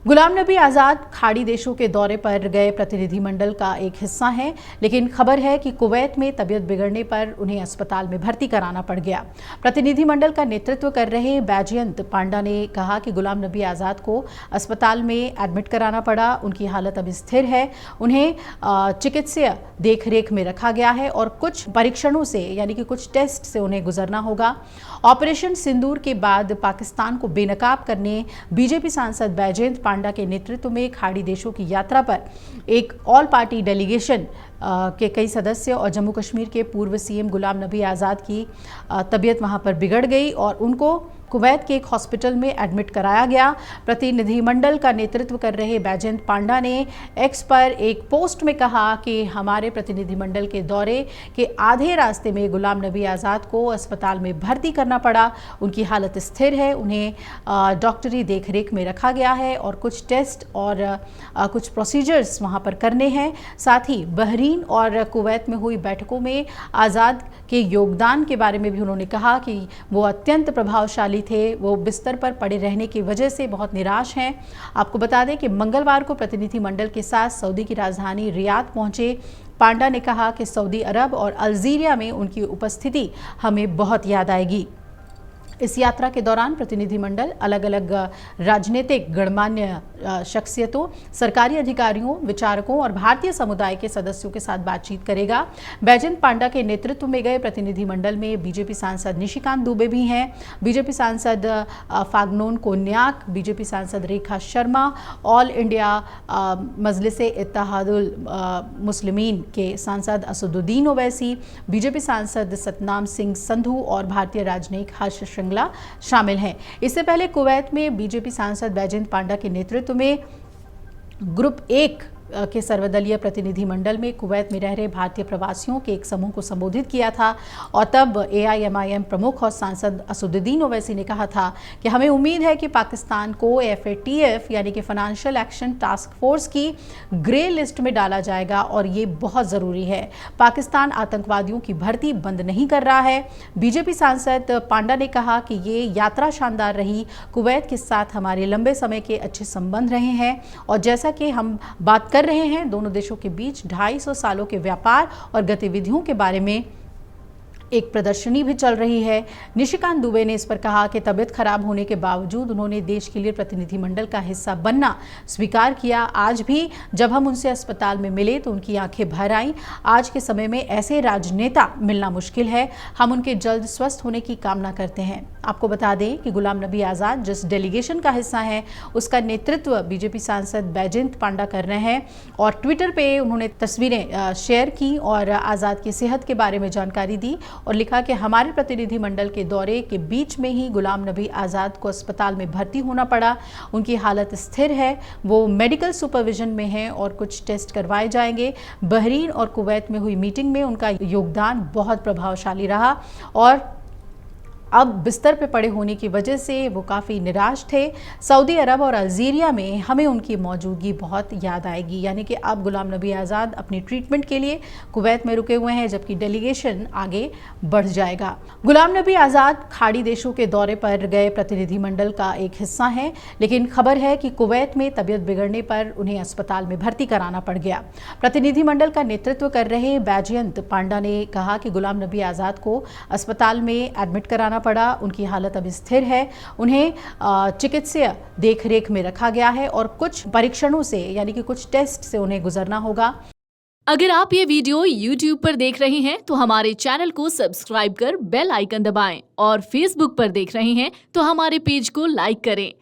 गुलाम नबी आज़ाद खाड़ी देशों के दौरे पर गए प्रतिनिधिमंडल का एक हिस्सा हैं, लेकिन खबर है कि कुवैत में तबीयत बिगड़ने पर उन्हें अस्पताल में भर्ती कराना पड़ गया। प्रतिनिधिमंडल का नेतृत्व कर रहे बैजयंत पांडा ने कहा कि गुलाम नबी आज़ाद को अस्पताल में एडमिट कराना पड़ा। उनकी हालत अभी स्थिर है। उन्हें चिकित्सीय देखरेख में रखा गया है और कुछ परीक्षणों से यानी कि कुछ टेस्ट से उन्हें गुजरना होगा। ऑपरेशन सिंदूर के बाद पाकिस्तान को बेनकाब करने बीजेपी सांसद बैजयंत पांडा के नेतृत्व में खाड़ी देशों की यात्रा पर एक ऑल पार्टी डेलीगेशन के कई सदस्य और जम्मू कश्मीर के पूर्व सीएम गुलाम नबी आज़ाद की तबीयत वहां पर बिगड़ गई और उनको कुवैत के एक हॉस्पिटल में एडमिट कराया गया। प्रतिनिधिमंडल का नेतृत्व कर रहे बैजयंत पांडा ने एक्स पर एक पोस्ट में कहा कि हमारे प्रतिनिधिमंडल के दौरे के आधे रास्ते में गुलाम नबी आज़ाद को अस्पताल में भर्ती करना पड़ा। उनकी हालत स्थिर है। उन्हें डॉक्टरी देखरेख में रखा गया है और कुछ टेस्ट और कुछ प्रोसीजर्स वहां पर करने हैं। साथ ही बहरीन और कुवैत में हुई बैठकों में आज़ाद के योगदान के बारे में भी उन्होंने कहा कि वो अत्यंत प्रभावशाली थे। वो बिस्तर पर पड़े रहने की वजह से बहुत निराश हैं। आपको बता दें कि मंगलवार को प्रतिनिधिमंडल के साथ सऊदी की राजधानी रियाद पहुंचे पांडा ने कहा कि सऊदी अरब और अल्जीरिया में उनकी उपस्थिति हमें बहुत याद आएगी। इस यात्रा के दौरान प्रतिनिधिमंडल अलग अलग राजनीतिक गणमान्य शख्सियतों, सरकारी अधिकारियों, विचारकों और भारतीय समुदाय के सदस्यों के साथ बातचीत करेगा। बैजयंत पांडा के नेतृत्व में गए प्रतिनिधिमंडल में बीजेपी सांसद निशिकांत दुबे भी हैं, बीजेपी सांसद फागनोन कोन्याक, बीजेपी सांसद रेखा शर्मा, ऑल इंडिया मजलिस इत्तेहादुल मुस्लिमीन के सांसद असदुद्दीन ओवैसी, बीजेपी सांसद सतनाम सिंह संधू और भारतीय राजनयिक हर्ष शामिल हैं। इससे पहले कुवैत में बीजेपी सांसद बैजयंत पांडा के नेतृत्व में ग्रुप 1 के सर्वदलीय प्रतिनिधिमंडल में कुवैत में रह रहे भारतीय प्रवासियों के एक समूह को संबोधित किया था और तब AIMIM प्रमुख और सांसद असदुद्दीन ओवैसी ने कहा था कि हमें उम्मीद है कि पाकिस्तान को FATF यानी कि फाइनेंशियल एक्शन टास्क फोर्स की ग्रे लिस्ट में डाला जाएगा और ये बहुत ज़रूरी है। पाकिस्तान आतंकवादियों की भर्ती बंद नहीं कर रहा है। बीजेपी सांसद पांडा ने कहा कि ये यात्रा शानदार रही। कुवैत के साथ हमारे लंबे समय के अच्छे संबंध रहे हैं और जैसा कि हम बात कर रहे हैं, दोनों देशों के बीच 250 सालों के व्यापार और गतिविधियों के बारे में एक प्रदर्शनी भी चल रही है। निशिकांत दुबे ने इस पर कहा कि तबीयत खराब होने के बावजूद उन्होंने देश के लिए प्रतिनिधिमंडल का हिस्सा बनना स्वीकार किया। आज भी जब हम उनसे अस्पताल में मिले तो उनकी आंखें भर आईं। आज के समय में ऐसे राजनेता मिलना मुश्किल है। हम उनके जल्द स्वस्थ होने की कामना करते हैं। आपको बता दें कि गुलाम नबी आज़ाद जिस डेलीगेशन का हिस्सा है उसका नेतृत्व बीजेपी सांसद बैजयंत पांडा कर रहे हैं और ट्विटर पे उन्होंने तस्वीरें शेयर की और आज़ाद की सेहत के बारे में जानकारी दी और लिखा कि हमारे प्रतिनिधिमंडल के दौरे के बीच में ही गुलाम नबी आज़ाद को अस्पताल में भर्ती होना पड़ा। उनकी हालत स्थिर है। वो मेडिकल सुपरविजन में हैं और कुछ टेस्ट करवाए जाएंगे। बहरीन और कुवैत में हुई मीटिंग में उनका योगदान बहुत प्रभावशाली रहा और अब बिस्तर पे पड़े होने की वजह से वो काफ़ी निराश थे। सऊदी अरब और अल्जीरिया में हमें उनकी मौजूदगी बहुत याद आएगी। यानी कि अब गुलाम नबी आज़ाद अपनी ट्रीटमेंट के लिए कुवैत में रुके हुए हैं जबकि डेलीगेशन आगे बढ़ जाएगा। गुलाम नबी आज़ाद खाड़ी देशों के दौरे पर गए प्रतिनिधिमंडल का एक हिस्सा हैं, लेकिन खबर है कि कुवैत में तबीयत बिगड़ने पर उन्हें अस्पताल में भर्ती कराना पड़ गया। प्रतिनिधिमंडल का नेतृत्व कर रहे बैजयंत पांडा ने कहा कि गुलाम नबी आज़ाद को अस्पताल में एडमिट कराना पड़ा। उनकी हालत अभी स्थिर है। उन्हें चिकित्सीय देखरेख में रखा गया है और कुछ परीक्षणों से यानी कि कुछ टेस्ट से उन्हें गुजरना होगा। अगर आप ये वीडियो YouTube पर देख रहे हैं तो हमारे चैनल को सब्सक्राइब कर बेल आइकन दबाएं और Facebook पर देख रहे हैं तो हमारे पेज को लाइक करें।